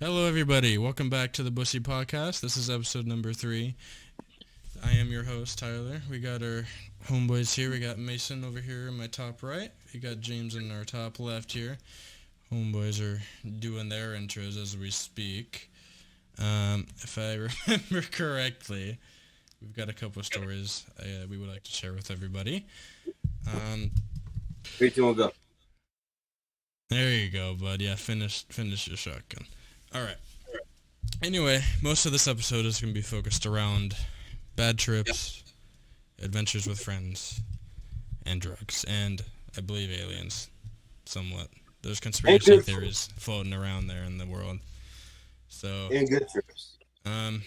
Hello, everybody. Welcome back to the Bussy Podcast. This is episode number 3. I am your host, Tyler. We got our homeboys here. We got Mason over here in my top right. We got James in our top left here. Homeboys are doing their intros as we speak. If I remember correctly, we've got a couple of stories we would like to share with everybody. 3, 2, 1, go. There you go, bud. Yeah, finish your shotgun. All right. Anyway, most of this episode is going to be focused around bad trips, adventures with friends, and drugs, and I believe aliens, somewhat. There's conspiracy theories floating around there in the world. So, and good trips. I'm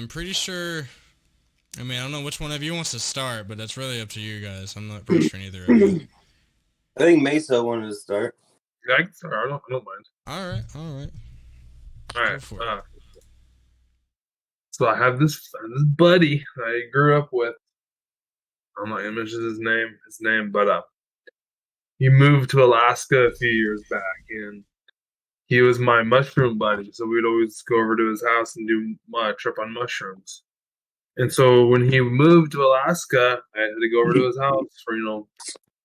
pretty sure. I mean, I don't know which one of you wants to start, but that's really up to you guys. I'm not pretty sure either of you. I think Mesa wanted to start. Yeah, I can start. I don't mind. All right. All right. So I have this buddy I grew up with. I'm not gonna mention his name, but he moved to Alaska a few years back, and he was my mushroom buddy. So we'd always go over to his house and do a trip on mushrooms. And so when he moved to Alaska, I had to go over to his house for one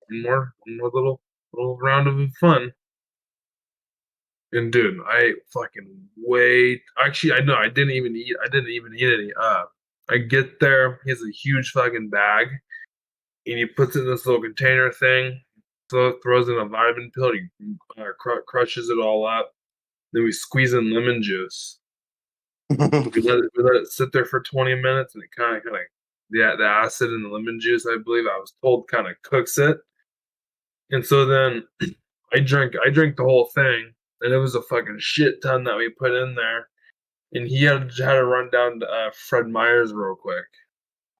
more little round of fun. And dude, I didn't even eat any. I get there, he has a huge fucking bag, and he puts it in this little container thing, so throws in a vitamin pill, he crushes it all up, then we squeeze in lemon juice. we let it sit there for 20 minutes, and it kind of the acid in the lemon juice, I believe I was told, kind of cooks it. And so then I drank the whole thing. And it was a fucking shit ton that we put in there. And he had to run down to Fred Meyer's real quick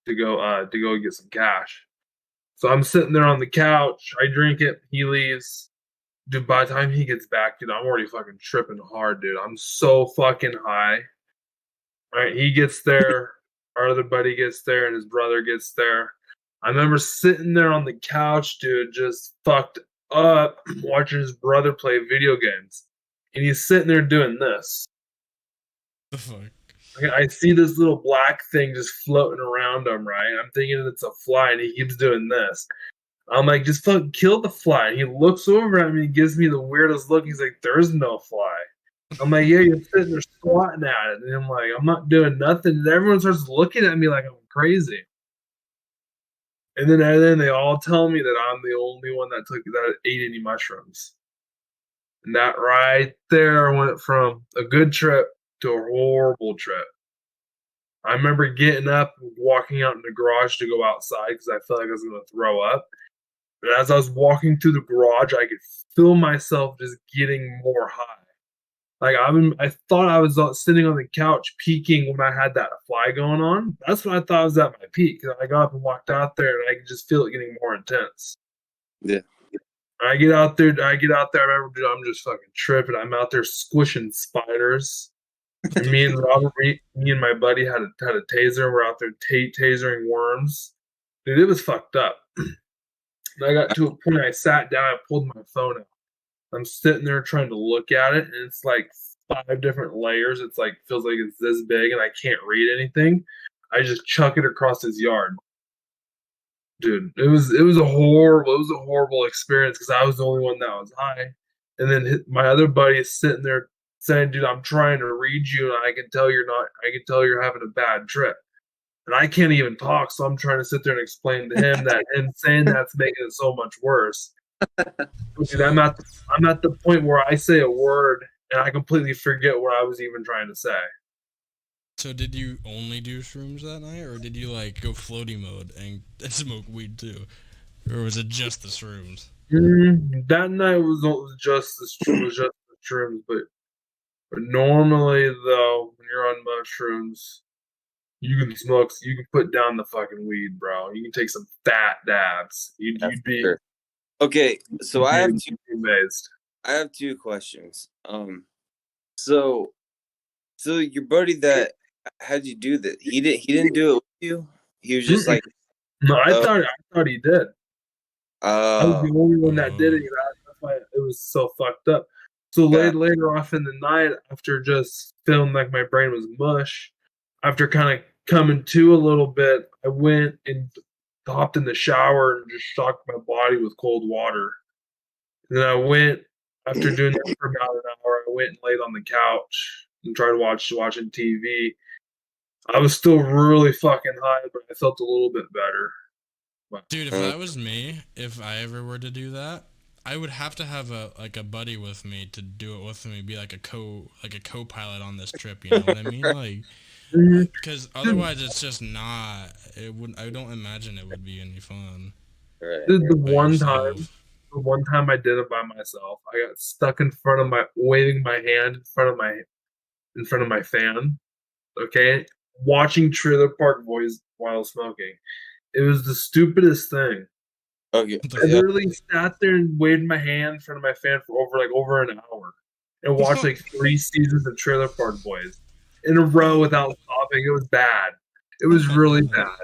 to go get some cash. So I'm sitting there on the couch. I drink it. He leaves. Dude, by the time he gets back, dude, I'm already fucking tripping hard, dude. I'm so fucking high. All right, he gets there. Our other buddy gets there, and his brother gets there. I remember sitting there on the couch, dude, just fucked up, watching his brother play video games. And he's sitting there doing this. The fuck? I see this little black thing just floating around him, right? I'm thinking it's a fly, and he keeps doing this. I'm like, just fucking kill the fly. And he looks over at me and gives me the weirdest look. He's like, there's no fly. I'm like, yeah, you're sitting there squatting at it. And I'm like, I'm not doing nothing. And everyone starts looking at me like I'm crazy. And then they all tell me that I'm the only one that ate any mushrooms. And that right there went from a good trip to a horrible trip. I remember getting up and walking out in the garage to go outside because I felt like I was going to throw up. But as I was walking through the garage, I could feel myself just getting more high. Like I thought I was sitting on the couch peeking when I had that fly going on. That's when I thought I was at my peak. I got up and walked out there, and I could just feel it getting more intense. Yeah. I get out there. I remember, dude, I'm just fucking tripping. I'm out there squishing spiders. And me and my buddy had a taser. We're out there tasering worms. Dude, it was fucked up. And I got to a point. I sat down. I pulled my phone out. I'm sitting there trying to look at it, and it's like 5 different layers. It's like feels like it's this big, and I can't read anything. I just chuck it across his yard. Dude, it was a horrible experience because I was the only one that was high, and then my other buddy is sitting there saying, "Dude, I'm trying to read you, and I can tell you're having a bad trip." And I can't even talk, so I'm trying to sit there and explain to him that him saying that's making it so much worse. Dude, I'm at the point where I say a word and I completely forget what I was even trying to say. So did you only do shrooms that night, or did you like go floaty mode and smoke weed too, or was it just the shrooms? That night was just the shrooms, but normally though, when you're on mushrooms, you can put down the fucking weed, bro. You can take some fat dabs. You'd be sure. Okay. So I have 2 questions. So your buddy that how'd you do that? He didn't do it with you. He was just like, no. I thought he did. I was the only one that did it. That's why it was so fucked up. So later off in the night, after just feeling like my brain was mush, after kind of coming to a little bit, I went and hopped in the shower and just shocked my body with cold water. And then I went, after doing that for about an hour, I went and laid on the couch and tried watching TV. I was still really fucking high, but I felt a little bit better. Dude, if that was me, if I ever were to do that, I would have to have a buddy with me to do it with me, be like a co-pilot on this trip. You know what I mean? Like, because otherwise it's just not. It would. I don't imagine it would be any fun. Right. The one time I did it by myself, I got stuck waving my hand in front of my fan. Okay, watching Trailer Park Boys while smoking. It was the stupidest thing. Okay. I literally sat there and waved my hand in front of my fan for over an hour and watched like 3 seasons of Trailer Park Boys in a row without stopping. It was bad. It was really bad.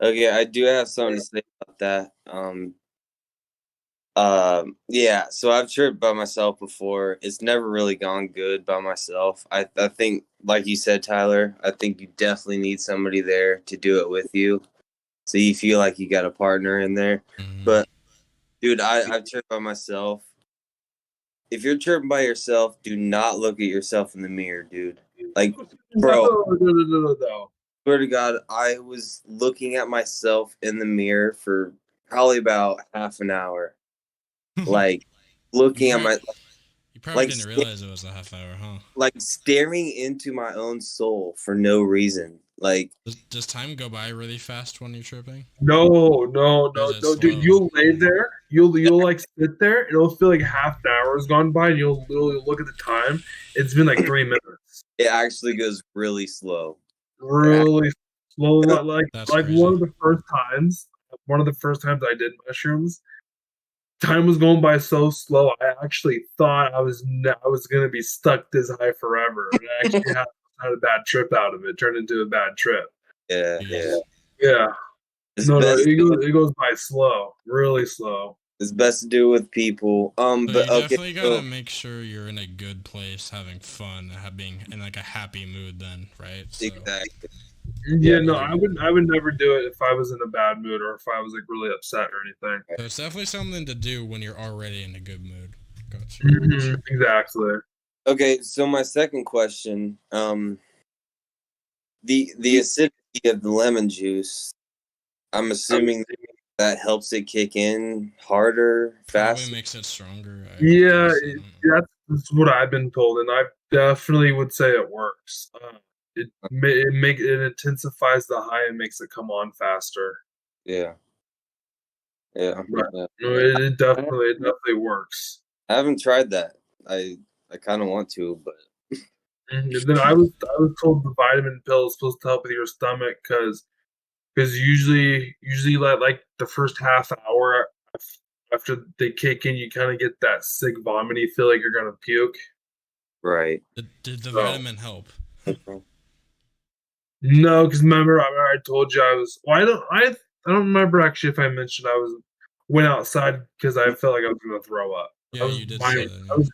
Okay, I do have something to say about that. Yeah, so I've tripped by myself before. It's never really gone good by myself. I think, like you said, Tyler, I think you definitely need somebody there to do it with you, so you feel like you got a partner in there. But, dude, I've tripped by myself. If you're tripping by yourself, do not look at yourself in the mirror, dude. Like, bro, No. swear to God, I was looking at myself in the mirror for probably about half an hour. Like, looking at my... You probably didn't realize it was a half hour, huh? Like, staring into my own soul for no reason. Like... Does time go by really fast when you're tripping? No, dude. You'll lay there. You'll like sit there. And it'll feel like half an hour has gone by, and you'll literally look at the time. It's been like 3 minutes. It actually goes really slow. Really slow. Like crazy. one of the first times I did mushrooms, time was going by so slow. I actually thought I was gonna be stuck this high forever. And I actually had a bad trip out of it. Turned into a bad trip. Yeah. It goes by slow, really slow. It's best to do it with people. So But you okay, definitely gotta make sure you're in a good place, having fun, being in like a happy mood. Then, right? So. exactly. Yeah, no, I would never do it if I was in a bad mood or if I was like really upset or anything. So it's definitely something to do when you're already in a good mood. Gotcha. Exactly. Okay, so my second question, the acidity of the lemon juice, I'm assuming that helps it kick in harder, faster. Probably makes it stronger. Yeah, that's what I've been told, and I definitely would say it works. It intensifies the high and makes it come on faster. Yeah. Right. No, it definitely works. I haven't tried that. I kind of want to, but. And then I was told the vitamin pill is supposed to help with your stomach because usually like the first half hour after they kick in, you kind of get that sick vomity feel like you're gonna puke. Right. Did the vitamin help? No, because remember I told you I was. Well, I don't remember actually if I mentioned went outside because I felt like I was gonna throw up. Yeah, you did say that.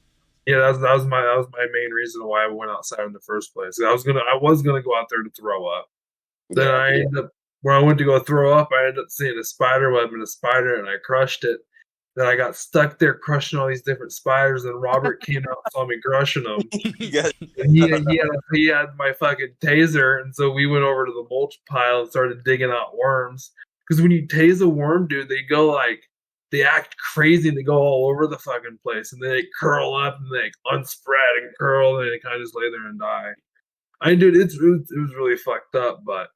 That was my main reason why I went outside in the first place. I was gonna go out there to throw up. Then I ended up where I went to go throw up. I ended up seeing a spider web and a spider, and I crushed it. Then I got stuck there crushing all these different spiders. And Robert came out and saw me crushing them. And he had my fucking taser, and so we went over to the mulch pile and started digging out worms. Because when you tase a worm, dude, they act crazy and they go all over the fucking place, and they curl up and they unspread and curl, and they kind of just lay there and die. Dude, it was really fucked up, but.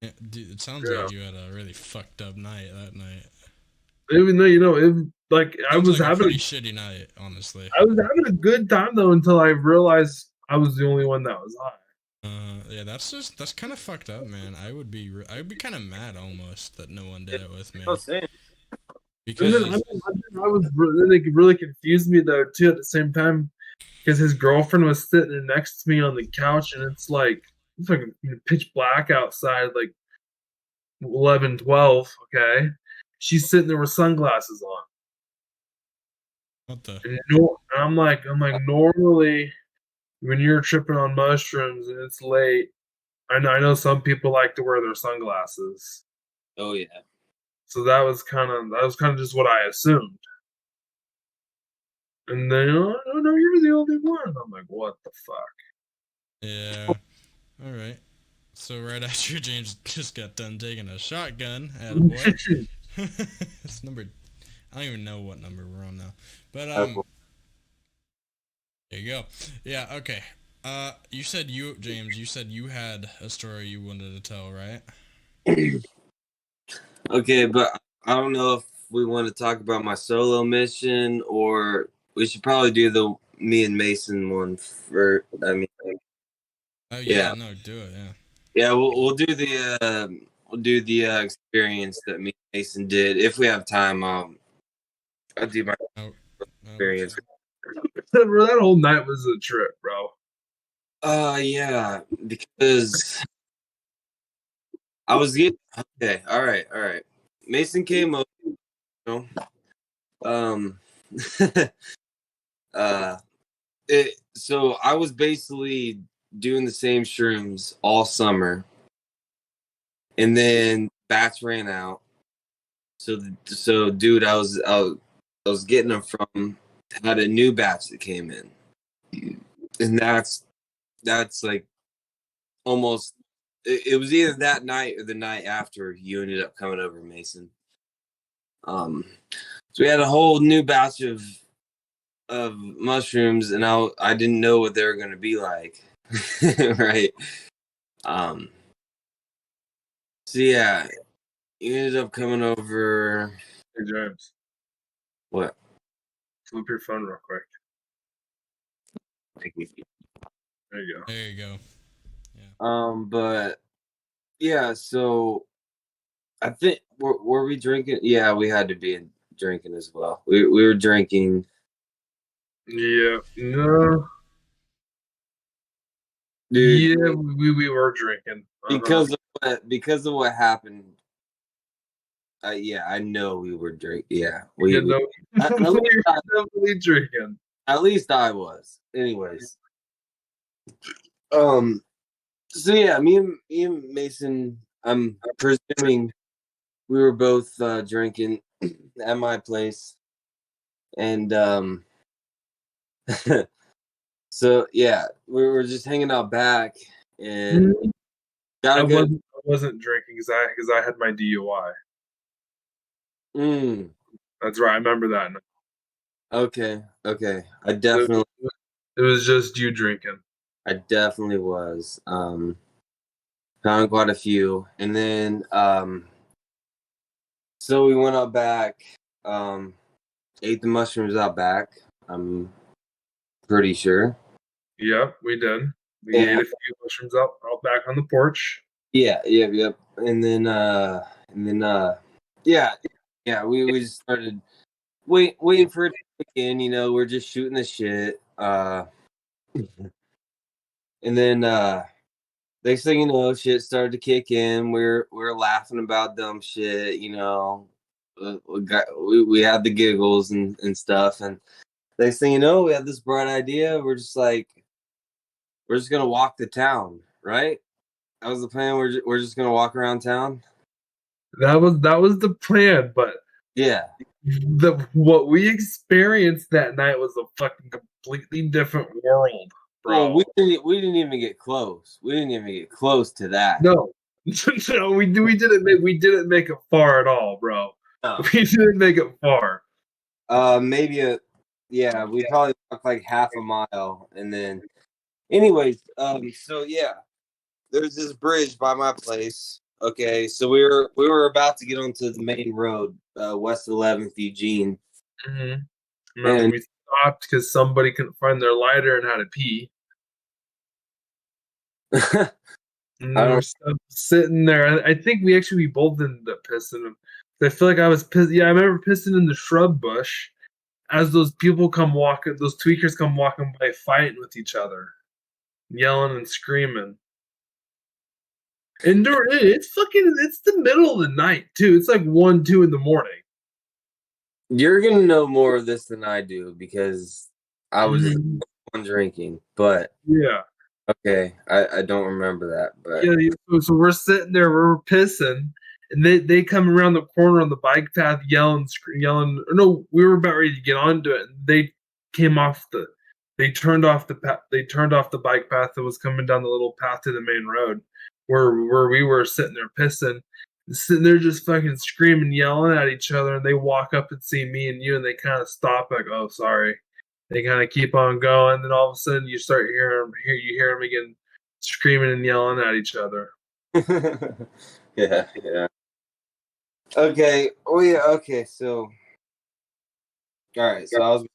Yeah, dude, it sounds like you had a really fucked up night that night. Even though, I was having a pretty shitty night, honestly. I was having a good time though until I realized I was the only one that was high. Yeah, that's kind of fucked up, man. I would be kind of mad almost that no one did it with me. Because it really confused me though too at the same time because his girlfriend was sitting next to me on the couch and it's fucking pitch black outside, like 11, 12. Okay, she's sitting there with sunglasses on. What the? And I'm like, normally when you're tripping on mushrooms and it's late, I know some people like to wear their sunglasses. Oh yeah. So that was kind of just what I assumed. And then, oh no, you're the only one. I'm like, what the fuck? Yeah. All right. So right after James just got done taking a shotgun, attaboy. It's number. I don't even know what number we're on now, but there you go. Yeah. Okay. You said James. You said you had a story you wanted to tell, right? Okay, but I don't know if we want to talk about my solo mission or we should probably do the me and Mason one for. I mean, Oh yeah, no, do it. Yeah. yeah. We'll do the experience that me and Mason did if we have time. I'll do my Oh, experience. Bro, that whole night was a trip, bro. Yeah, because I was getting okay. All right. Mason came over. You know, so I was basically doing the same shrooms all summer, and then bats ran out. So dude, I was getting them from had a new batch that came in, and that's like almost. It was either that night or the night after you ended up coming over, Mason. So we had a whole new batch of mushrooms, and I didn't know what they were going to be like. Right. So yeah, you ended up coming over. Hey, James. What? Flip your phone real quick. Thank you. There you go. There you go. But yeah, so I think were we drinking? Yeah, we had to be drinking as well. We were drinking. Yeah. No. Dude, Yeah, we were drinking. because of what happened. Yeah, I know we were drinking. Yeah, we were definitely drinking. At least I was. Anyways, so yeah, me and Mason. I'm presuming we were both drinking at my place, and so yeah, we were just hanging out back, and I wasn't drinking because I had my DUI. That's right. I remember that. Okay. I definitely. It was just you drinking. I definitely was. Found quite a few, and then so we went out back. Ate the mushrooms out back. I'm pretty sure. Yeah, we did. We ate a few mushrooms out back on the porch. Yeah. And then yeah. We just started waiting for it to kick in. You know, we're just shooting the shit. And then next thing you know, shit started to kick in. We're laughing about dumb shit. You know, we had the giggles and stuff. And next thing you know, we had this bright idea. We're just gonna walk the town, right? That was the plan. We're just gonna walk around town. That was the plan, but yeah, what we experienced that night was a fucking completely different world, bro. Well, we didn't even get close. We didn't even get close to that. No, no, we didn't make it far at all, bro. No. We didn't make it far. Maybe we probably walked like half a mile, and then, anyways, so yeah, there's this bridge by my place. Okay, so we were about to get onto the main road, West 11th Eugene. Mm-hmm. Remember, we stopped because somebody couldn't find their lighter and had to pee. And we were sitting there. I think we both ended up pissing. I feel like I was pissed. Yeah, I remember pissing in the shrub bush as those people those tweakers come walking by fighting with each other, yelling and screaming. And it's the middle of the night too. It's like 1, 2 in the morning. You're gonna know more of this than I do because I was just one drinking. But yeah. Okay, I don't remember that. But Yeah, so we're sitting there, we're pissing, and they come around the corner on the bike path yelling. Or no, we were about ready to get onto it. And they came off they turned off the bike path that was coming down the little path to the main road, where we were sitting there pissing, sitting there just fucking screaming, yelling at each other. And they walk up and see me and you, and they kind of stop, like, "Oh, sorry." They kind of keep on going, then all of a sudden you start you hear them again, screaming and yelling at each other. yeah. Okay. Oh yeah. Okay. So, all right. So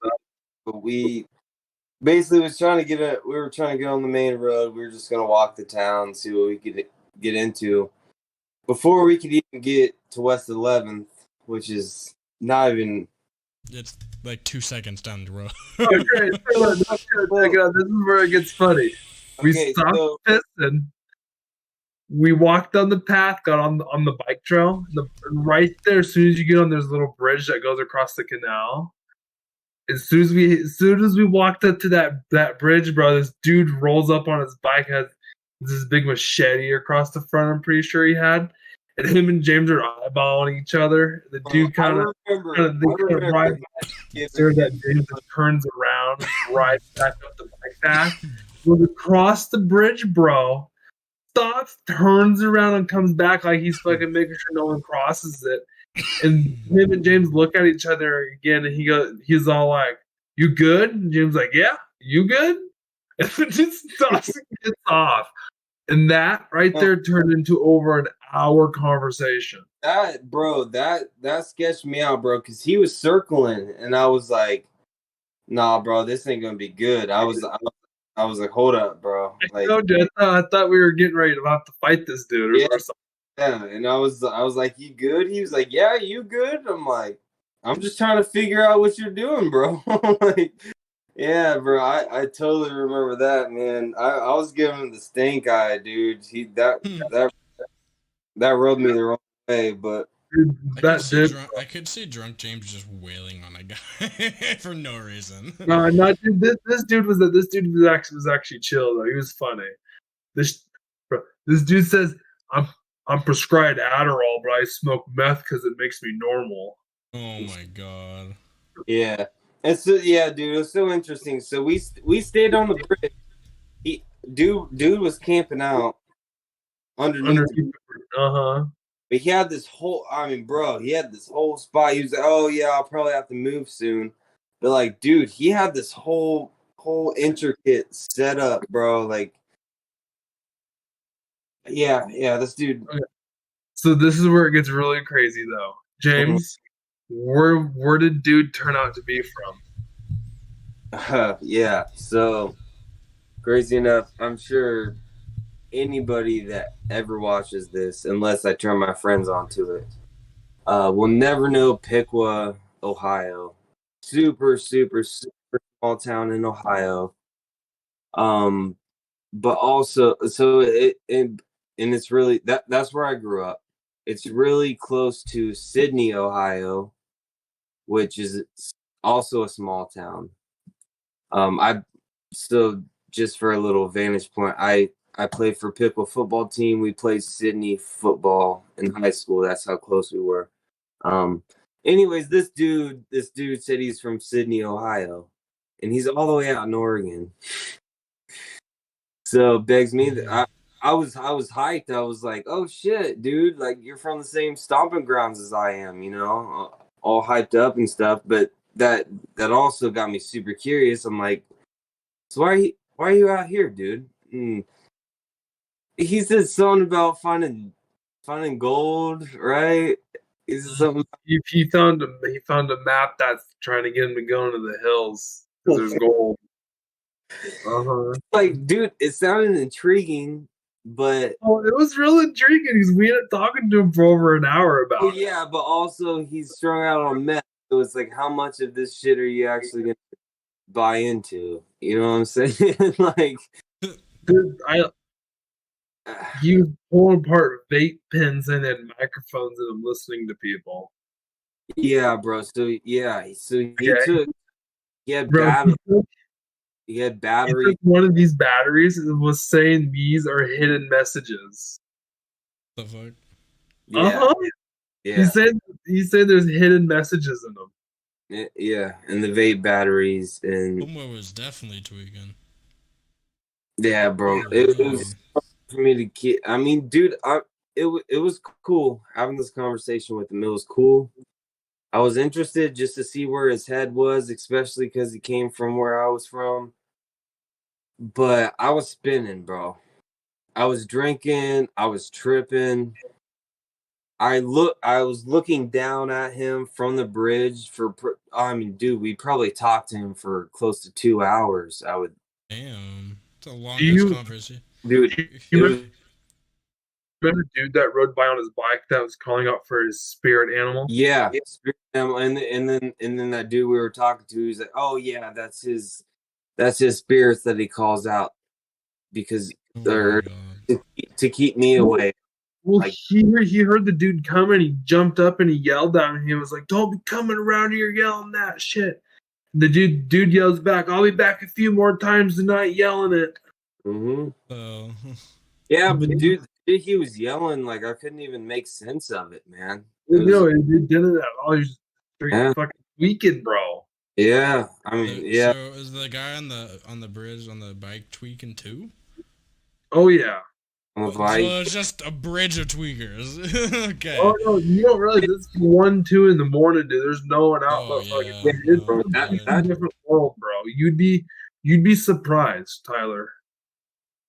we basically was trying to we were trying to get on the main road. We were just gonna walk the town, see what we could get into before we could even get to West 11th, which is not even. It's like 2 seconds down the road. Okay, so this is where it gets funny. We stopped pissing. We walked down the path, got on the bike trail. Right there, as soon as you get on, there's a little bridge that goes across the canal. As soon as we walked up to that bridge, bro, this dude rolls up on his bike, has this big machete across the front. I'm pretty sure he had. And him and James are eyeballing each other. The dude kind of rides there. That James turns around, rides back up the bike path, goes across the bridge, bro. Stops, turns around, and comes back like he's fucking making sure no one crosses it. And him and James look at each other again, and he's all like, "You good?" And James like, "Yeah, you good?" And then just stops and gets off. And that right there turned into over an hour conversation. That sketched me out, bro, because he was circling, and I was like, "Nah, bro, this ain't gonna be good." I was like, "Hold up, bro." Like, I thought we were getting ready to have to fight this dude or something. Yeah, and I was like, "You good?" He was like, "Yeah, you good?" I'm like, "I'm just trying to figure out what you're doing, bro." Like, yeah, bro, I totally remember that, man. I was giving him the stink eye, dude. That rubbed me the wrong way, but I could see drunk James just wailing on a guy for no reason. No, this dude was actually chill though. He was funny. This dude says, I'm prescribed Adderall, but I smoke meth because it makes me normal. Oh my god. Yeah. And so, yeah, dude, it was so interesting. So we stayed on the bridge. Dude was camping out underneath. But he had this whole, he had this whole spot. He was like, "Oh yeah, I'll probably have to move soon." But like, dude, he had this whole intricate setup, bro. Like, yeah, this dude. Okay. So this is where it gets really crazy, though. James, where did dude turn out to be from? Yeah, so crazy enough, I'm sure anybody that ever watches this, unless I turn my friends onto it, will never know Piqua, Ohio. Super, super, super small town in Ohio. But also, so and it's really that's where I grew up. It's really close to Sydney, Ohio, which is also a small town. Just for a little vantage point, I played for Piqua football team. We played Sydney football in high school. That's how close we were. Anyways, this dude said he's from Sydney, Ohio, and he's all the way out in Oregon. So begs me that I was hyped. I was like, "Oh shit, dude! Like you're from the same stomping grounds as I am, you know, all hyped up and stuff." But that also got me super curious. I'm like, "So why are you out here, dude?" And he said something about finding gold, right? He said something. He found a map that's trying to get him to go into the hills because there's gold. Like, dude, it sounded intriguing, but it was real intriguing. We ended up talking to him for over an hour about it. Yeah, but also he's strung out on meth, so it's like, how much of this shit are you actually gonna buy into? You know what I'm saying? Like, dude, he was pulling apart vape pens and had microphones and I'm listening to people. Yeah, bro. So he Okay, had bro. he had He battery. took one of these batteries and was saying these are hidden messages. The fuck? Uh Yeah, huh. He yeah, said there's hidden messages in them. yeah, and the vape batteries and Homeboy was definitely tweaking. yeah, bro. It Holy. was for me to get. I mean, dude, it was cool having this conversation with him. It was cool. I was interested just to see where his head was, especially because he came from where I was from. But I was spinning, bro. I was drinking. I was tripping. I was looking down at him from the bridge I mean, dude, we probably talked to him for close to 2 hours. Damn. It's the Do longest you conversation. Dude, do it you was, remember the dude that rode by on his bike that was calling out for his spirit animal? yeah. Spirit animal, and then that dude we were talking to, he's like, oh yeah, that's his spirits that he calls out because Oh my or god. to keep me away. Well, Like, he heard the dude coming. He jumped up and he yelled at him. He was like, "Don't be coming around here yelling that shit." The dude yells back, "I'll be back a few more times tonight yelling it." mm-hmm. So, Yeah, but dude, he was yelling like I couldn't even make sense of it, man. It was No, he didn't at all. He's straight yeah, fucking weekend, bro. yeah. I mean, yeah. so is the guy on the bridge on the bike tweaking too? Oh yeah. I was So like, it's just a bridge of tweakers. Okay. Oh no, you don't realize it's 1, 2 in the morning, dude. There's no one out Oh but fucking. yeah. It's bro, a completely different world, bro. You'd be surprised, Tyler.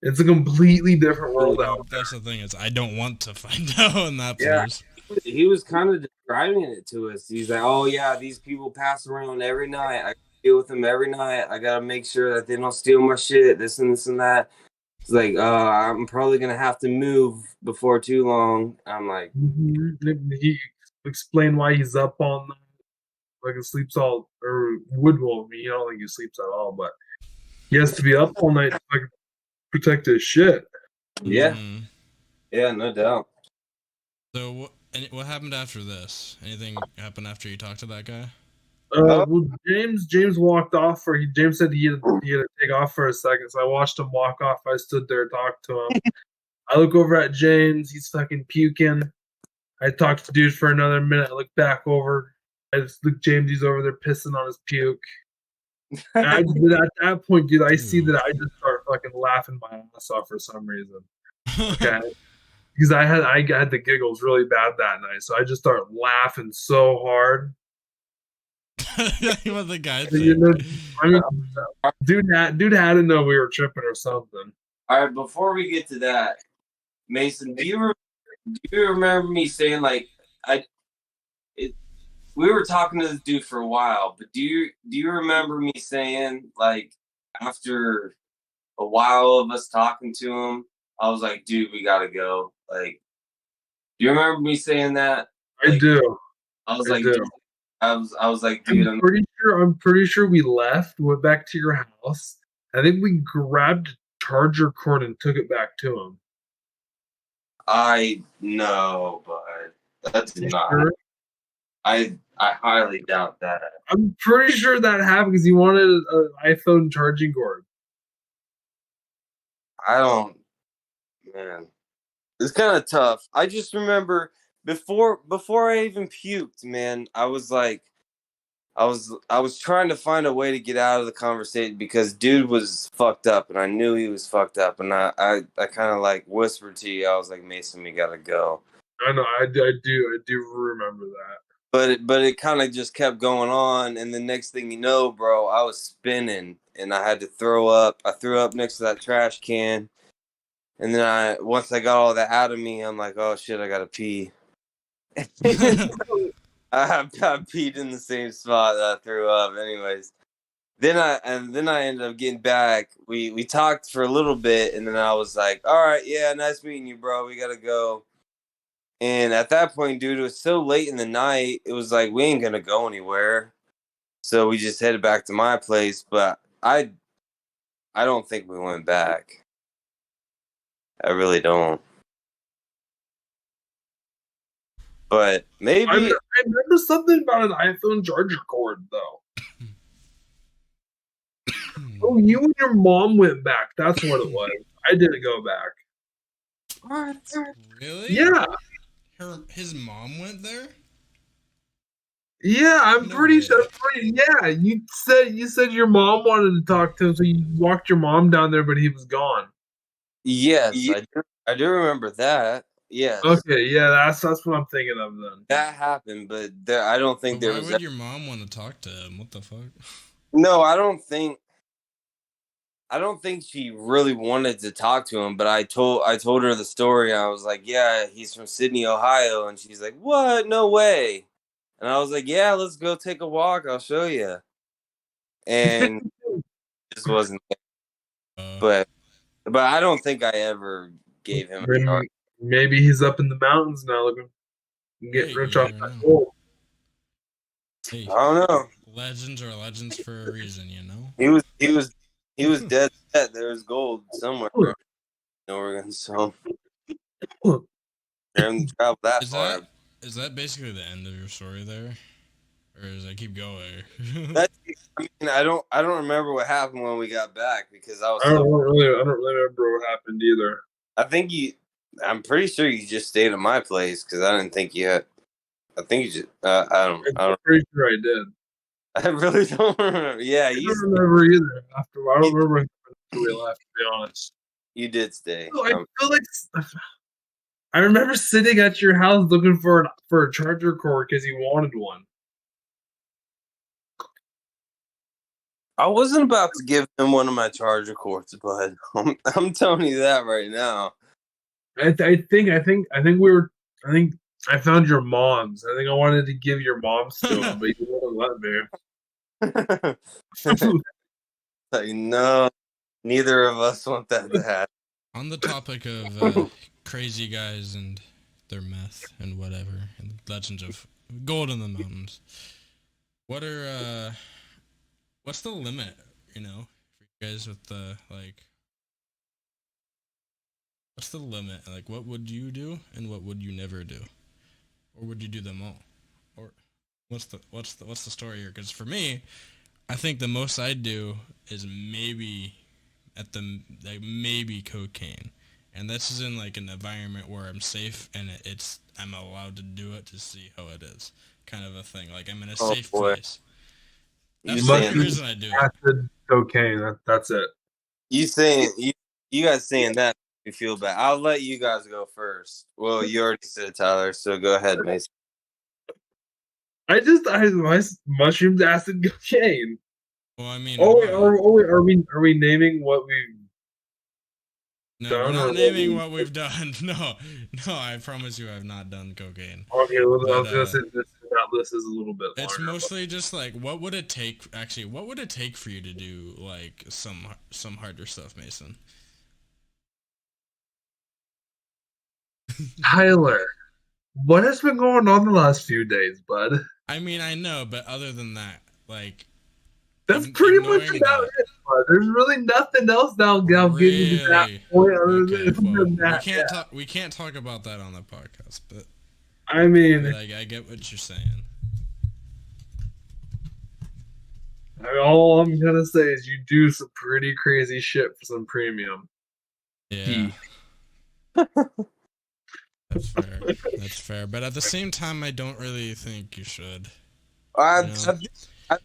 It's a completely different world out there. That's the thing is I don't want to find out in that yeah. place. He was kind of describing it to us. He's like, oh yeah, these people pass around every night. I deal with them every night. I gotta make sure that they don't steal my shit. This and this and that. It's like, I'm probably gonna have to move before too long. I'm like, He explained why he's up all night, like he sleeps all or would well. I mean, I don't think he sleeps at all, but he has to be up all night to like protect his shit. yeah, Mhm. yeah, no doubt. So what happened after this? Anything happened after you talked to that guy? Well, James walked off, or James said he had to take off for a second. So I watched him walk off. I stood there, talked to him. I look over at James. He's fucking puking. I talked to the dude for another minute. I look back over. I just look James. He's over there pissing on his puke. And at that point, dude, I see that I just start fucking laughing my ass off for some reason. Okay. Because I had the giggles really bad that night, so I just started laughing so hard. What the guy You think? know, I mean, dude had to know we were tripping or something. All right, before we get to that, Mason, do you remember me saying like we were talking to this dude for a while, but do you remember me saying like after a while of us talking to him, I was like, dude, we gotta go. Like, do you remember me saying that? I do. I was I like, do. dude, I was like, dude, I'm pretty sure we left, went back to your house. I think we grabbed a charger cord and took it back to him. I know, but that's not. Sure? I highly doubt that. I'm pretty sure that happened because he wanted an iPhone charging cord. I don't, man. It's kind of tough. I just remember before I even puked, man. I was like, I was trying to find a way to get out of the conversation because dude was fucked up, and I knew he was fucked up, and I kind of like whispered to you. I was like, Mason, we gotta go. I know. I do remember that. But it kind of just kept going on, and the next thing you know, bro, I was spinning, and I had to throw up. I threw up next to that trash can, and then once I got all that out of me, I'm like, oh shit, I gotta pee. I peed in the same spot that I threw up. Anyways, then I ended up getting back. We talked for a little bit, and then I was like, all right, yeah, nice meeting you, bro. We gotta go. And at that point, dude, it was so late in the night. It was like we ain't gonna go anywhere, so we just headed back to my place. But I don't think we went back. I really don't. But maybe I remember something about an iPhone charger cord, though. Oh, you and your mom went back. That's what it was. I didn't go back. what? Really? Yeah. His mom went there? Yeah, I'm No pretty way. sure. Yeah, you said your mom wanted to talk to him, so you walked your mom down there, but he was gone. Yes, I do remember that. Yes. Okay, yeah, that's what I'm thinking of then. That happened, but I don't think But there why was. would your mom want to talk to him? What the fuck? No, I don't think she really wanted to talk to him. But I told her the story. I was like, "Yeah, he's from Sydney, Ohio," and she's like, "What? No way!" And I was like, "Yeah, let's go take a walk. I'll show you." And it just wasn't. But I don't think I ever gave him a charge. Maybe he's up in the mountains now, looking getting rich off that gold. Hey, I don't know. legends are legends for a reason, you know. He was dead set. There was gold somewhere in Oregon, so didn't travel that far. Is that basically the end of your story there, or does it keep going? I mean, I don't remember what happened when we got back because I was. I don't really remember what happened either. I'm pretty sure you just stayed at my place because I didn't think you had. I think you just. I'm pretty sure I did. I really don't remember. Yeah, I don't remember either. I don't remember after we left. To be honest, you did stay. I feel like I remember sitting at your house looking for a charger cord because you wanted one. I wasn't about to give him one of my charger cords, but I'm telling you that right now. I think I found your mom's. I think I wanted to give your mom's to him, but you wouldn't let me. Like, no, neither of us want that to happen. On the topic of crazy guys and their meth and whatever, and legends of gold in the mountains, what's the limit, for you guys with the, what's the limit? Like, what would you do and what would you never do? Or would you do them all? Or what's the story here? Because for me, I think the most I'd do is maybe cocaine. And this is in an environment where I'm safe and I'm allowed to do it to see how it is, kind of a thing. Like I'm in a safe place. That's the only reason I do it. Acid, cocaine. That's it. You guys saying that you feel bad. I'll let you guys go first. Well, you already said Tyler, so go ahead, Mason. I mushrooms, acid, cocaine. Well, I mean, are we naming what we've no, done? We're not naming what we've done. No, I promise you, I've not done cocaine. Okay, well, I was gonna say that list is a little bit longer. It's mostly just what would it take? Actually, what would it take for you to do some harder stuff, Mason? Tyler, what has been going on the last few days, bud? I mean, I know, but other than that, that's pretty much about it. Bud. There's really nothing else that'll give you that point. We can't talk about that on the podcast, but I mean, I get what you're saying. All I'm gonna say is you do some pretty crazy shit for some premium. Yeah. That's fair. But at the same time, I don't really think you should. At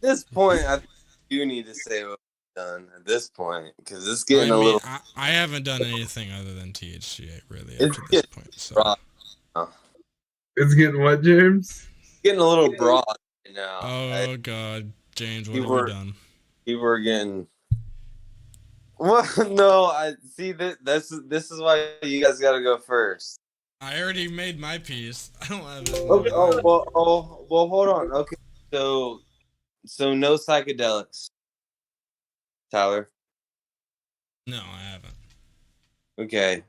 this point, I think you need to say what we've done at this point because it's getting a little. I haven't done anything other than THC really up to this point. So. It's getting what, James? It's getting a little broad right now. Oh God, James, what have you done? You were getting. Well, no, I see that. This is why you guys got to go first. I already made my piece. I don't have it. Okay. Well, hold on. Okay, so no psychedelics, Tyler. No, I haven't. Okay.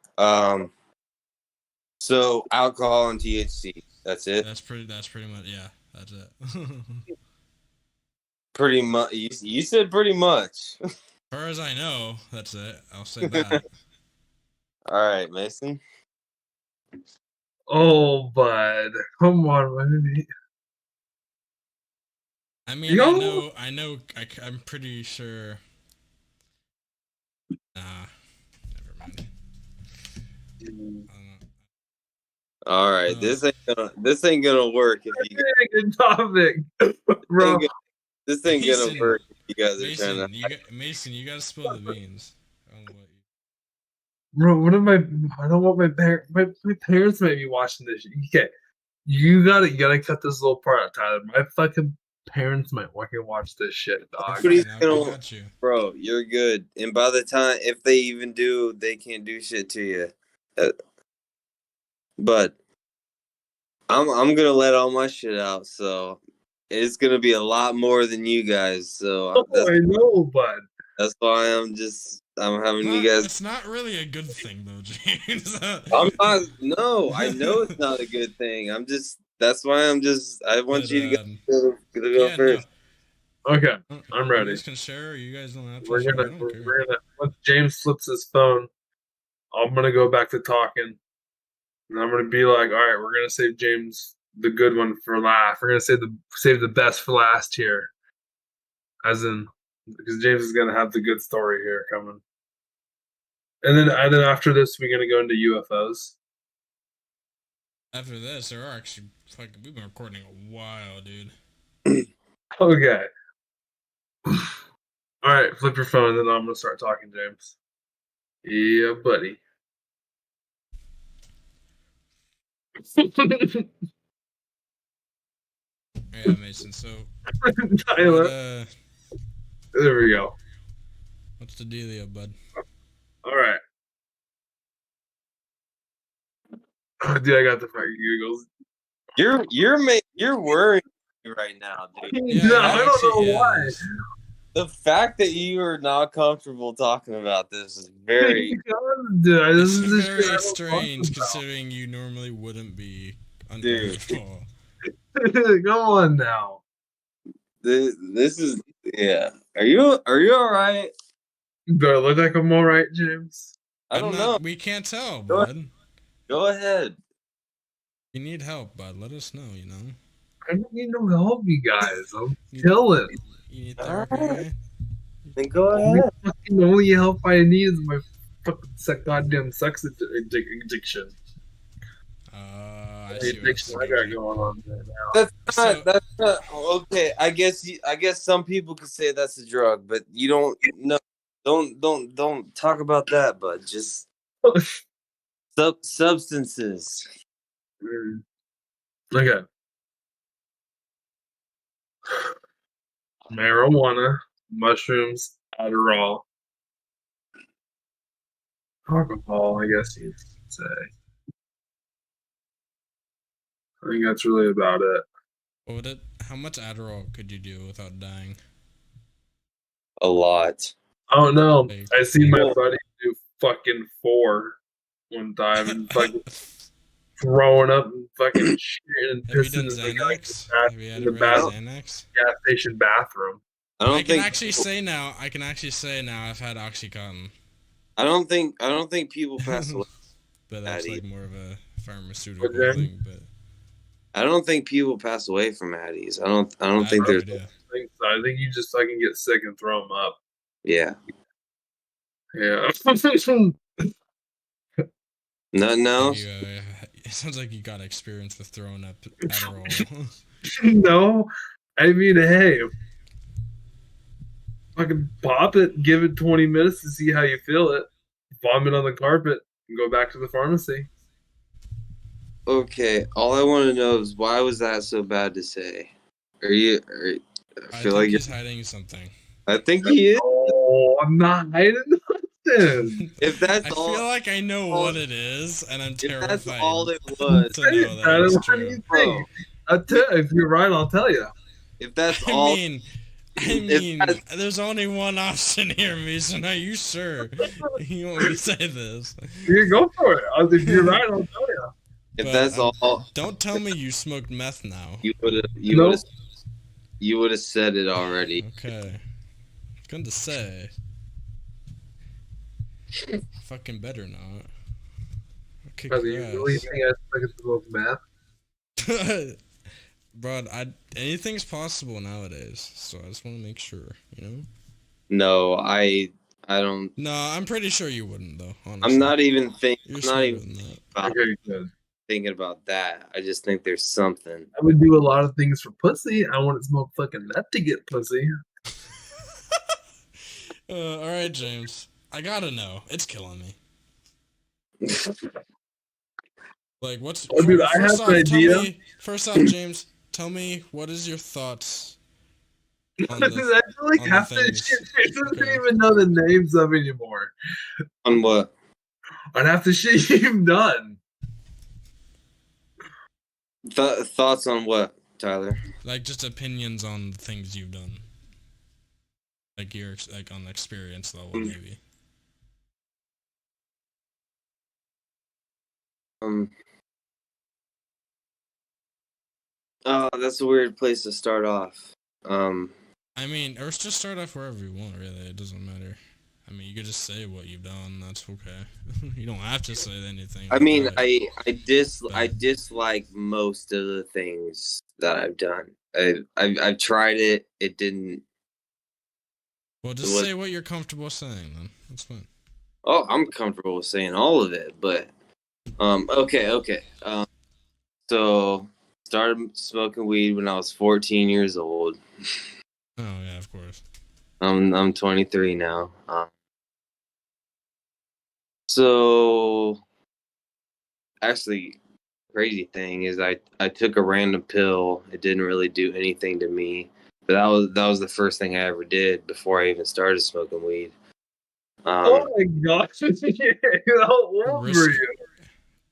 So alcohol and THC. That's it. That's pretty much. Yeah, that's it. Pretty much. You said pretty much. As far as I know, that's it. I'll say that. All right, Mason. Oh, bud. Come on, man. I mean, I'm pretty sure. Nah, never mind. All right, this ain't gonna work if you. Good topic, bro. This ain't gonna Mason, work if you guys are Mason, trying to. Mason, you gotta spill the beans. I don't know what Bro, what am I don't want my parents might be watching this. Okay, you gotta cut this little part out, Tyler. My fucking parents might fucking watch this shit, dog. Fine, I got you. Bro, you're good. And by the time, if they even do, they can't do shit to you. But I'm gonna let all my shit out, so it's gonna be a lot more than you guys. So I know, bud. that's why I'm having you guys. It's not really a good thing though, James. I'm not. No, I know it's not a good thing. That's why I want you to go first. No. Okay, I'm ready. You guys can share. You guys don't have to We're share. gonna once James flips his phone, I'm gonna go back to talking, and I'm gonna be like, all right, we're gonna save James the good one for last. We're gonna save the best for last here, as in because James is gonna have the good story here coming. And then after this, we're gonna go into UFOs. After this, there are actually we've been recording a while, dude. Okay. All right, flip your phone, then I'm gonna start talking, James. Yeah, buddy. Yeah, Mason. So, Tyler. There we go. What's the dealio, bud? All right. Oh, dude, I got the fucking giggles. You're worrying me right now, dude. Yeah, no, I don't know why. The fact that you are not comfortable talking about this is very. Dude, this is very strange, considering you normally wouldn't be uncomfortable. Come on now. This is yeah. Are you all right? Do I look like I'm all right, James? I don't know. We can't tell, bud. Go ahead. You need help, bud. Let us know. You know. I don't need no help, you guys. I'm chilling. You need therapy, right? Then go ahead. The only help I need is my fucking goddamn sex addiction. I The see addiction I got going on right now. That's not okay. I guess some people could say that's a drug, but you don't. No, don't talk about that. But just substances. Okay. Marijuana, mushrooms, Adderall, alcohol, I guess you'd say. I think that's really about it. How much Adderall could you do without dying? A lot. I don't know. I seen my buddy do fucking 4 one time and fucking throwing up and fucking shit and pissing in the gas station bathroom. I can actually say now I've had OxyContin. I don't think people pass away. But that's like more of a pharmaceutical thing. But I don't think people pass away from Addies. I don't think there's. I think you just fucking get sick and throw them up. Yeah. Yeah. Nothing else. It sounds like you got experience with throwing up Adderall. No, I mean, hey, fucking pop it, give it 20 minutes to see how you feel it, vomit on the carpet, and go back to the pharmacy. Okay, all I want to know is why was that so bad to say? I feel like he's hiding something. I think he is. Oh, I'm not hiding nothing. If that's I feel like I know what it is, and I'm terrified. If that's all it was. To know that it's what do you think? If you're right, I'll tell you. If that's all. I mean, there's only one option here, Mason. Are you sure you want me to say this? You go for it. If you're right, I'll tell you. If that's all. Don't tell me you smoked meth now. You would have said it already. Okay. Good to say. Fucking better not. kick Brother, your you really ass. think I fucking smoke meth? Bro, anything's possible nowadays, so I just want to make sure, you know? No, I don't. No, I'm pretty sure you wouldn't, though, honestly. I'm not even You're I'm not smarter even than that. Okay, good. thinking about that. I just think there's something. I would do a lot of things for pussy. I wouldn't smoke fucking meth to get pussy. All right, James. I gotta know. It's killing me. Like, what's... Oh, dude, I have an idea. First off, James, tell me, what is your thoughts on I this? feel like on half the the things. shit James doesn't Okay. even know the names of anymore. On what? On half the shit you've done. Thoughts on what, Tyler? Like, just opinions on things you've done. Like, like, on experience level, maybe. Oh, that's a weird place to start off. I mean, or just start off wherever you want, really. It doesn't matter. I mean, you could just say what you've done. That's okay. You don't have to say anything. I mean, right. I dislike most of the things that I've done. I've tried it. It didn't. Well, just say what you're comfortable saying, then. That's fine. Oh, I'm comfortable with saying all of it, but okay. So started smoking weed when I was 14 years old. Oh yeah, of course. I'm 23 now. So actually, crazy thing is I took a random pill. It didn't really do anything to me, but that was the first thing I ever did before I even started smoking weed. Oh my gosh. How old were you?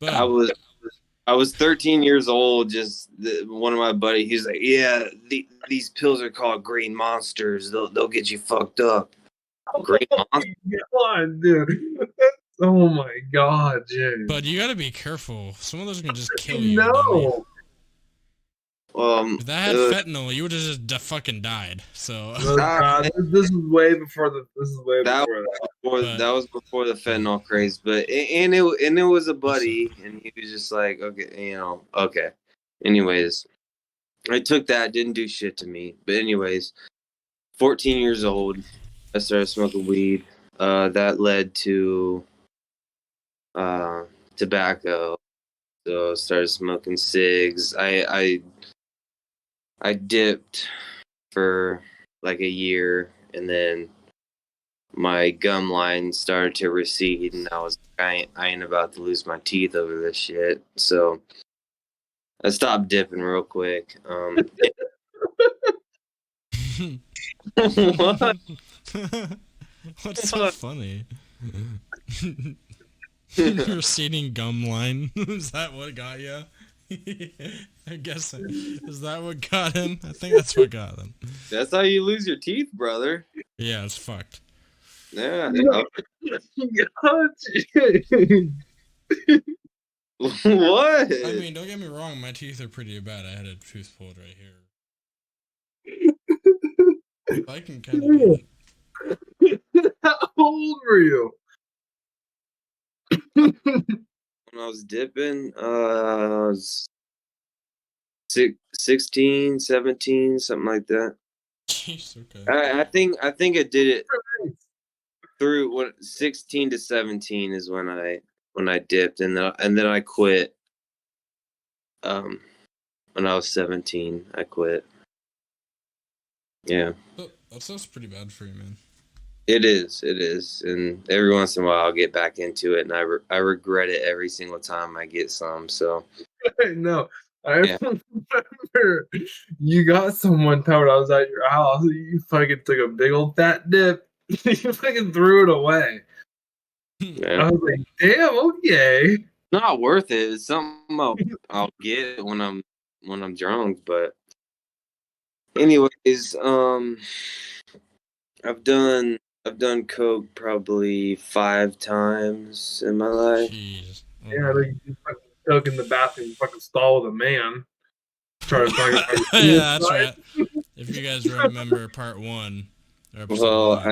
But I was 13 years old. Just one of my buddies, he's like, "Yeah, these pills are called green monsters. They'll get you fucked up." Green monsters. God, dude. Oh my god, James. But you gotta be careful. Some of those can just kill you. No. If that had fentanyl, you would have just fucking died. So this is way before the. This is way that before that was before the fentanyl craze. But it was a buddy, and he was just like, okay, okay. Anyways, I took that, didn't do shit to me. But anyways, 14 years old, I started smoking weed. That led to tobacco. So I started smoking cigs. I dipped for like a year, and then my gum line started to recede, and I ain't about to lose my teeth over this shit. So I stopped dipping real quick. What? What's so funny? Receding gum line. Is that what got you? I guess. Is that what got him? I think that's what got him. That's how you lose your teeth, brother. Yeah, it's fucked. Yeah. What? I mean, don't get me wrong. My teeth are pretty bad. I had a tooth pulled right here. I can kind of get it. How old were you? When I was dipping, I was 16, 17, something like that. Jeez, okay. I think I did it through 16 to 17 is when I dipped, and then I quit. When I was 17, I quit. Yeah. That's pretty bad for you, man. It is, and every once in a while I'll get back into it, and I regret it every single time I get some. So No, I remember you got some one time when I was at your house. You fucking took a big old fat dip. You fucking threw it away. yeah. I was like, damn, okay. Not worth it. It's something I'll get when I'm drunk. But anyways, I've done coke probably 5 times in my life. Jeez. Oh, Yeah, you fucking took in the bathroom, fucking stall with a man. Trying to talk about yeah, that's right. If you guys remember part 1. Well,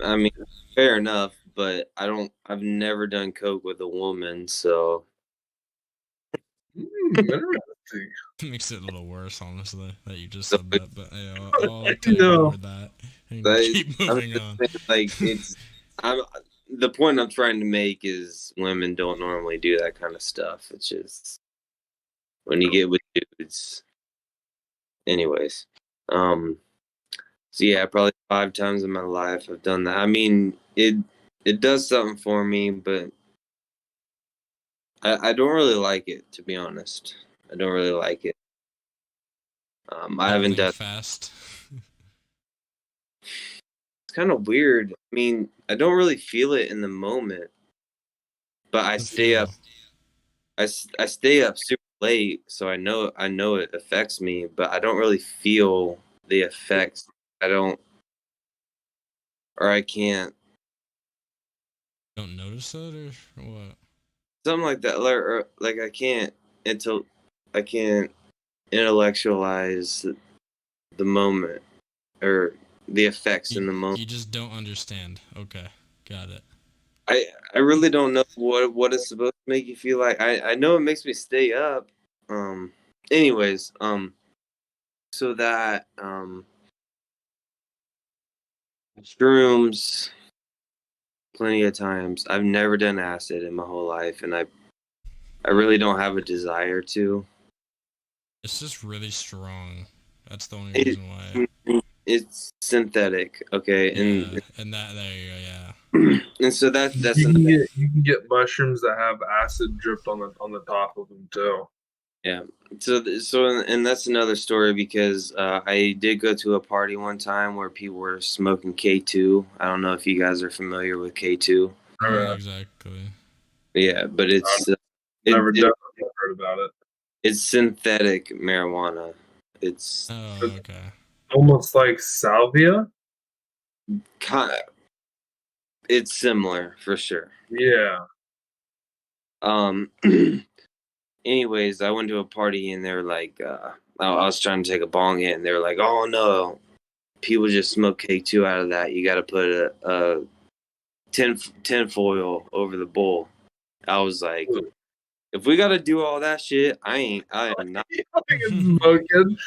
I mean, fair enough. but I've never done coke with a woman, so. Interesting. It makes it a little worse, honestly, that you just So said that. But I'll tell you No. with that and That keep I'm moving just on. saying, like I'm the point I'm trying to make is women don't normally do that kind of stuff. It's just when you get with dudes. Anyways, so yeah, probably 5 times in my life I've done that. I mean, it does something for me, but I don't really like it, to be honest. I don't really like it. I haven't Blink done. fast. It's kind of weird. I mean, I don't really feel it in the moment, but I The stay up. feel. I stay up super late, so I know it affects me, but I don't really feel the effects. I don't, or I can't, Don't notice it or what? something like that. Like I can't intellectualize the moment or the effects in the moment. You just don't understand. Okay, got it. I really don't know what it's supposed to make you feel like. I know it makes me stay up. Anyways, so that shrooms plenty of times. I've never done acid in my whole life, and I really don't have a desire to. It's just really strong. That's the only It, reason why. it's synthetic, okay, Yeah, and and that there you go. Yeah. and so that's You an, can get mushrooms that have acid dripped on the top of them too. yeah. And that's another story because I did go to a party one time where people were smoking K2. I don't know if you guys are familiar with K2. Not exactly. Yeah, but I've never definitely heard about it. it's synthetic marijuana. It's Oh, okay. Almost like salvia. kind of, it's similar for sure. Yeah. Um. Anyways, I went to a party and they were like, I was trying to take a bong hit and they were like, oh no, people just smoke K2 out of that. You got to put a tin foil over the bowl. I was like, if we got to do all that shit, I am not. Smoking.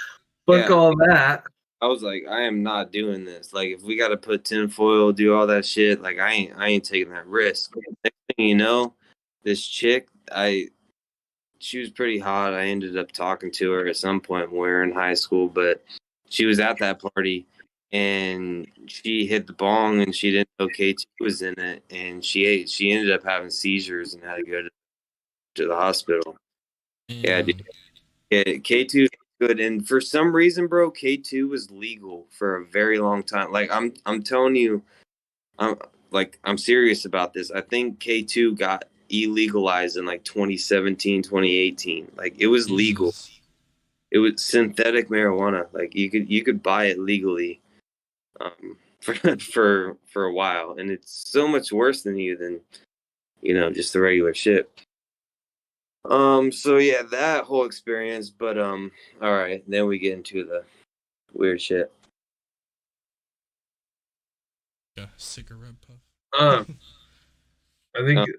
Fuck Yeah, all that. I was like, I am not doing this. Like, if we got to put tin foil, do all that shit, like I ain't taking that risk. Next thing you know, this chick, she was pretty hot. I ended up talking to her at some point when we were in high school, but she was at that party and she hit the bong and she didn't know K2 was in it, and she ended up having seizures and had to go to the hospital. Yeah, dude. Yeah, K2 is good, and for some reason, bro, K2 was legal for a very long time. Like I'm telling you, I'm serious about this. I think K2 got illegalized in like 2017, 2018. Like it was legal. Jesus. It was synthetic marijuana. Like you could buy it legally for a while, and it's so much worse than just the regular shit. So yeah, that whole experience, but all right, then we get into the weird shit. Yeah, cigarette puff. I think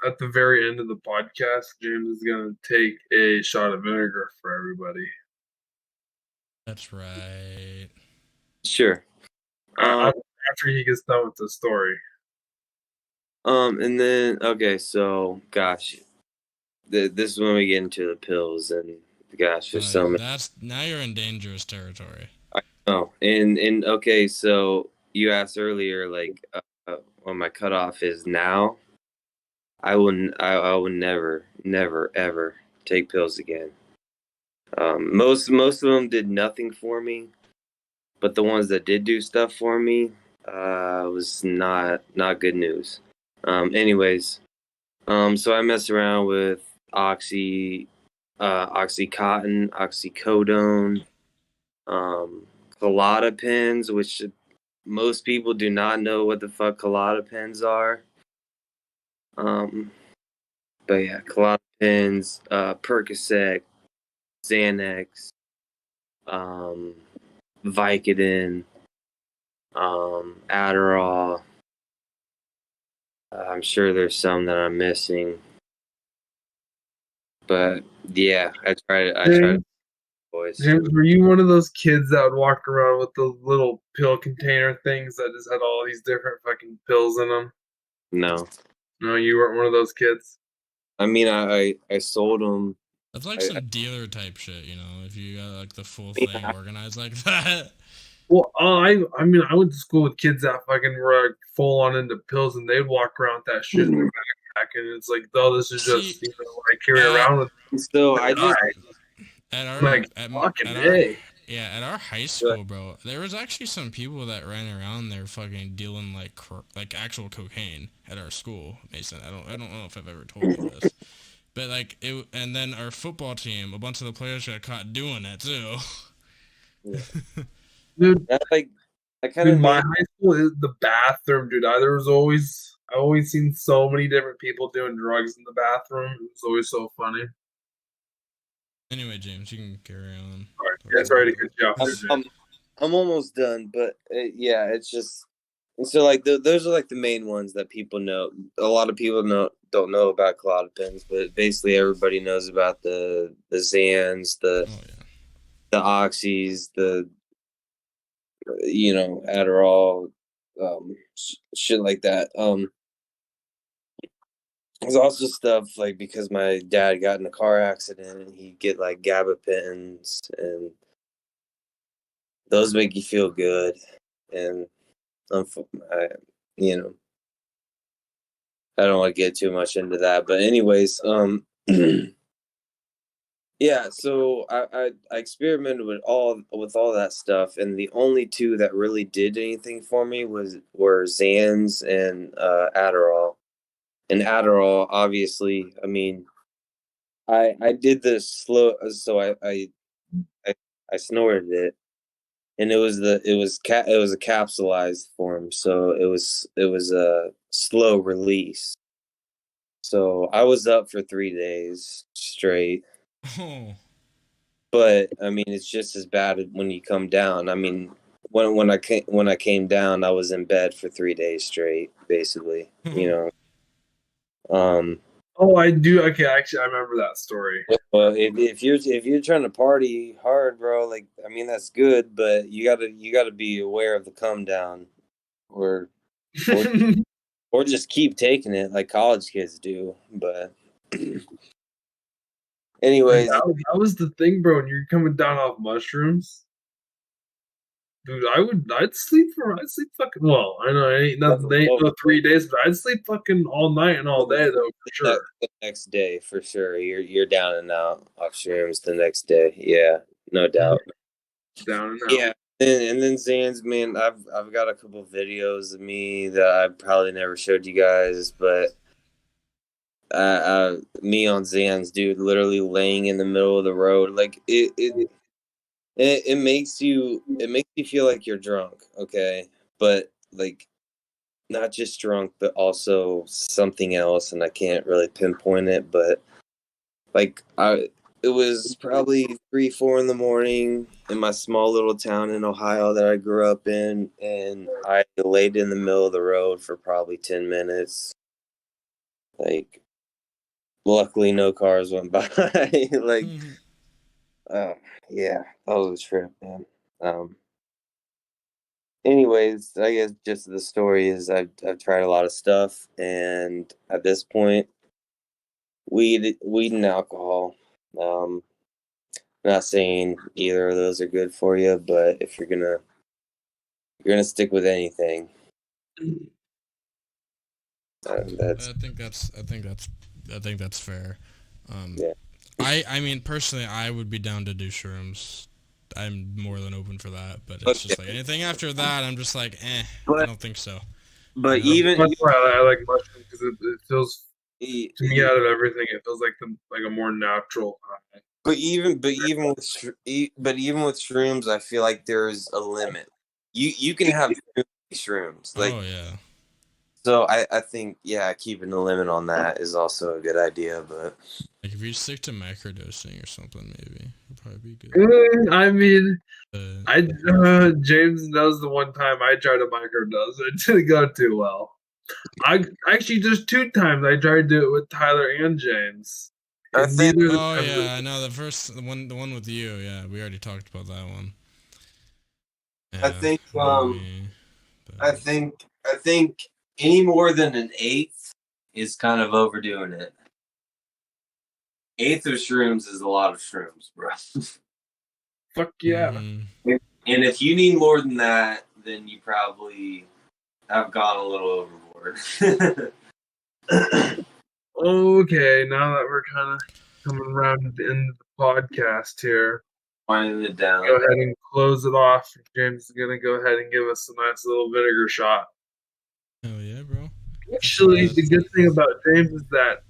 at the very end of the podcast, James is gonna take a shot of vinegar for everybody. That's right. Sure. After he gets done with the story. And then okay, so gosh, this is when we get into the pills, and gosh, there's so many. Now you're in dangerous territory. Oh, and okay, so you asked earlier, like, what my cutoff is now. I will never, never, ever take pills again. Most of them did nothing for me, but the ones that did do stuff for me, was not good news. Anyways, so I mess around with oxycontin, oxycodone, Klonopins, which most people do not know what the fuck Klonopins are. But yeah, Klonopins, Percocet, Xanax, Vicodin, Adderall, I'm sure there's some that I'm missing. But yeah, I tried boys. James, were you one of those kids that would walk around with the little pill container things that just had all these different fucking pills in them? No. No, you weren't one of those kids. I mean, I sold them. That's like some dealer type shit, you know, if you got like the full thing organized like that. Well, I mean, I went to school with kids that fucking were full on into pills, and they'd walk around with that shit in their backpack, and it's like, oh, this is just what I carry around with me. So I just at our like fucking day. Yeah, at our high school, bro, there was actually some people that ran around there fucking dealing like actual cocaine at our school, Mason. I don't know if I've ever told you this. But like it, and then our football team, a bunch of the players got caught doing it too. Dude, my high school is the bathroom, dude. I always seen so many different people doing drugs in the bathroom. It was always so funny. Anyway, James, you can carry on. All right, yeah, sorry to cut you off. I'm almost done, but yeah, it's just so like those are like the main ones that people know. A lot of people don't know about Klonopins, but basically everybody knows about the Xans, the Oxys, the Adderall, shit like that. There's also stuff like because my dad got in a car accident and he'd get like gabapentins, and those make you feel good. And I don't want to get too much into that, but anyways, yeah. So I experimented with all that stuff, and the only two that really did anything for me were Xans and Adderall. And Adderall, obviously, I mean, I did this slow, so I snorted it, and it was a capsulized form, so it was a slow release. So I was up for 3 days straight. Oh. But I mean, it's just as bad when you come down. I mean, when I came down, I was in bed for 3 days straight, basically. Oh, I do. Okay, actually, I remember that story. Well, if you're trying to party hard, bro, like I mean that's good, but you gotta be aware of the come down, or just keep taking it like college kids do. But anyways, that was the thing, bro. When you're coming down off mushrooms, dude, I'd sleep fucking well. I know it ain't nothing. They ain't no 3 days, but I'd sleep fucking all night and all day though, for sure. The next day, for sure, you're down and out off shrooms the next day. Yeah, no doubt. Down and out. Yeah, and then Xans, man, I've got a couple videos of me that I probably never showed you guys, but me on Xans, dude, literally laying in the middle of the road, like it makes you feel like you're drunk, okay? But like not just drunk, but also something else, and I can't really pinpoint it, but like it was probably 3-4 in the morning in my small little town in Ohio that I grew up in, and I laid in the middle of the road for probably 10 minutes. Like luckily no cars went by. Like yeah, that was a trip, man. Anyways, I guess just the story is I've tried a lot of stuff, and at this point, weed and alcohol. Not saying either of those are good for you, but if you're gonna stick with anything, I think that's fair. Yeah. I mean, personally, I would be down to do shrooms. I'm more than open for that, but it's just like anything after that, I'm just like, I don't think so. But even that's why I like mushrooms, because it feels to me out of everything, it feels like a more natural high. But even with shrooms, I feel like there's a limit. You can have shrooms, like, oh yeah. So I think keeping the limit on that is also a good idea. But like if you stick to microdosing or something, maybe it'd probably be good. I mean, James knows the one time I tried to microdose, it didn't go too well. I actually just 2 times I tried to do it with Tyler and James. I And think- neither of the Oh times yeah, I know the one with you. Yeah, we already talked about that one. Yeah, I think maybe, but- I think any more than an eighth is kind of overdoing it. Eighth of shrooms is a lot of shrooms, bro. Fuck yeah. Mhm. And if you need more than that, then you probably have gone a little overboard. Okay, now that we're kind of coming around to the end of the podcast here, Winding it down. go ahead and close it off. James is gonna go ahead and give us a nice little vinegar shot. Hell yeah, bro. Actually, the good thing about James is that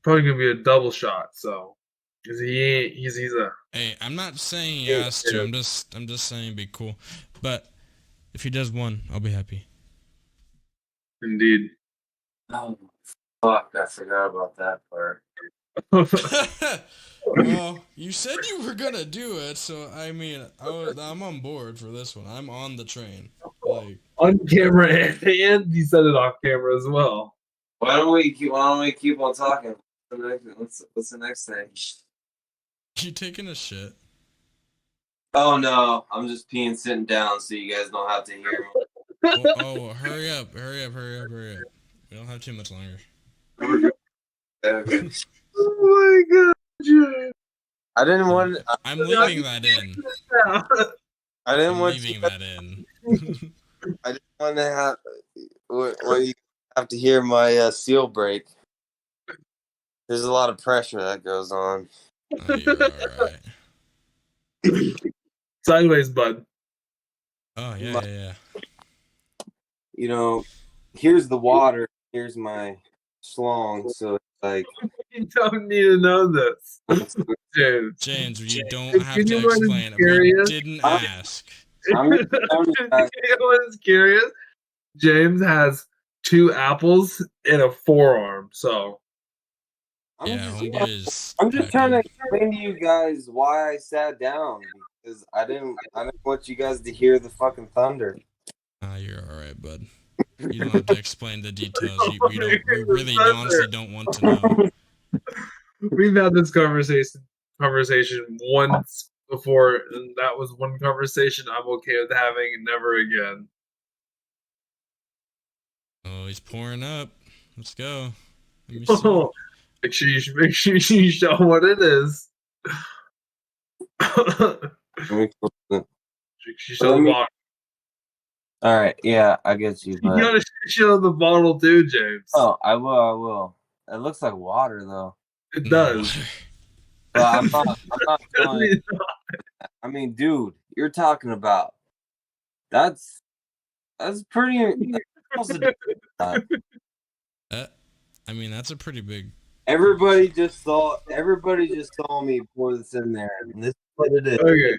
probably gonna be a double shot. So, because he's a Hey, I'm not saying he has to. I'm just saying it'd be cool. But if he does one, I'll be happy. indeed. Oh, fuck, I forgot about that part. Well, you said you were gonna do it, so I mean, I'm on board for this one. I'm on the train. Like, On camera, and he said it off camera as well. Why don't we keep on talking? What's the next thing? you taking a shit? Oh no, I'm just peeing sitting down so you guys don't have to hear me. Oh, hurry up. We don't have too much longer. Okay. Oh my god, James. I didn't want. I'm leaving that in. I didn't I'm want leaving you. that in. I didn't want to have. When you have to hear my seal break. There's a lot of pressure that goes on. Oh, you're alright. Sideways, bud. Oh, yeah. You know, here's the water. Here's my schlong. So it's like. You don't need to know this. James. James, you don't have Can to you run explain it. curious? We didn't ask. I'm You know what's curious? James has 2 apples and a forearm, so Yeah, homeboy I'm just trying to explain to you guys why I sat down because I didn't want you guys to hear the fucking thunder. You're alright, bud. You don't have to explain the details. We really honestly don't want to know. we've had this conversation once before, and that was one conversation I'm okay with having and never again. Oh, he's pouring up. Let's go. Let me see. Oh, make sure you show what it is. Make sure you show the bottle. All right, yeah, I get you. But... You gotta show the bottle too, James. Oh, I will. It looks like water though. It does. But I'm not telling. I mean, dude, you're talking about that's pretty. I mean, that's a pretty big. Everybody just saw me pour this in there, and this is what it is. Okay.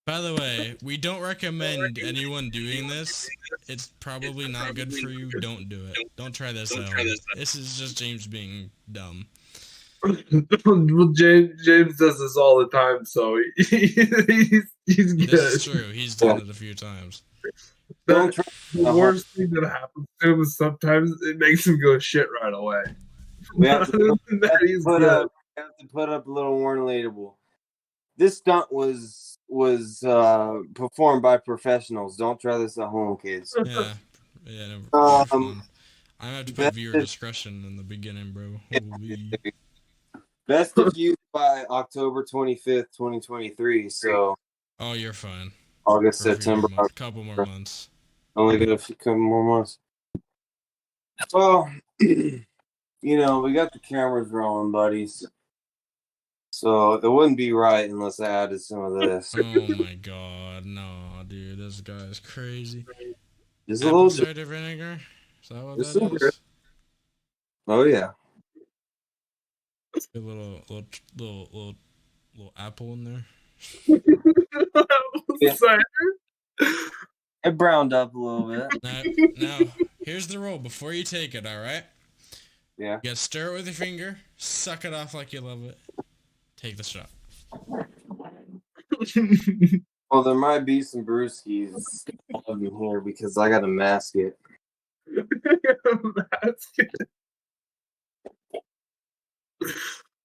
By the way, we don't recommend anyone doing this. It's probably not good for you. Don't do it. Don't try this out. This is just James being dumb. Well, James does this all the time, so he's good. This is true. He's done it a few times. Don't try. The worst thing that happens to him is sometimes it makes him go shit right away. We have to He's put good. up a little warning label. This stunt was performed by professionals. Don't try this at home, kids. Yeah. Never. I have to put viewer discretion in the beginning, bro. Holy. Best of views by October 25th, 2023. So. Oh, you're fine. August, For a September. couple more months. Only got a couple more months. Well, we got the cameras rolling, buddies. So it wouldn't be right unless I added some of this. Oh my god, no, dude, this guy's crazy. Just Apple a little cider vinegar? Is that what Just that a is? bit. Oh yeah. A little apple in there. Yeah. It browned up a little bit. Now, here's the rule. Before you take it, all right? Yeah. You gotta stir it with your finger, suck it off like you love it, take the shot. Oh, there might be some brewskis in here because I got to mask it.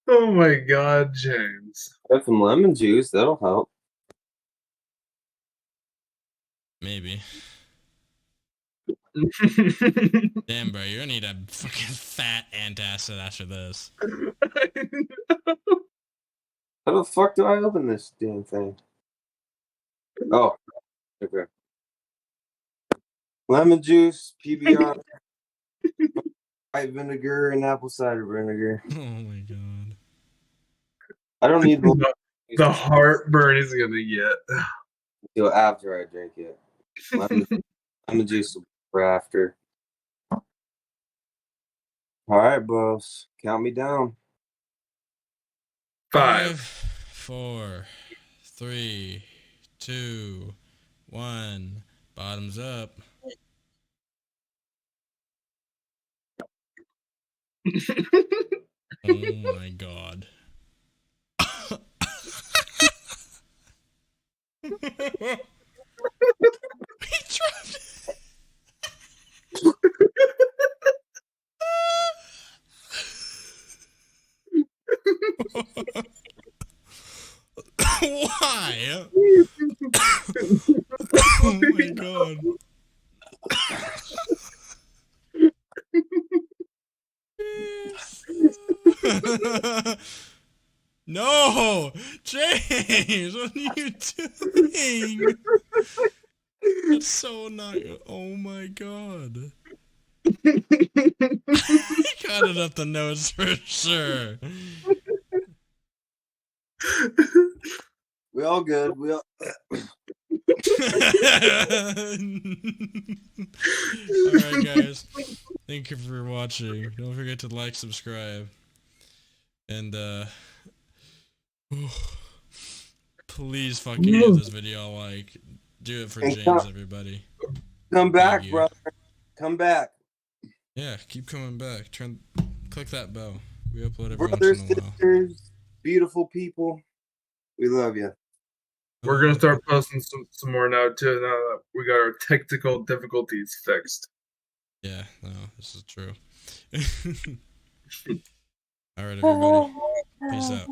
Oh my God, James. Got some lemon juice. That'll help. Maybe. Damn, bro, you're gonna need a fucking fat antacid after this. How the fuck do I open this damn thing? Oh, okay. Lemon juice, PBR, white vinegar, and apple cider vinegar. Oh my God. I don't need the heartburn is gonna get until after I drink it. Lemon juice for after. All right, boss. Count me down. 5, 4, 3, 2, 1. Bottoms up. Oh my God. He dropped it. Why? Oh my God. No, James, what are you doing? That's so not. Oh my God. He got it up the nose for sure. We all good. We all. Alright, guys. Thank you for watching. Don't forget to like, subscribe. And, please fucking give this video a like. Do it for James, everybody. Come back, brother. Come back. Yeah, keep coming back. Click that bell. We upload every Brothers, once in a while. sisters, beautiful people. We love you. We're gonna start posting some more now too. Now that we got our technical difficulties fixed. Yeah, no, this is true. All right, everybody. Peace out.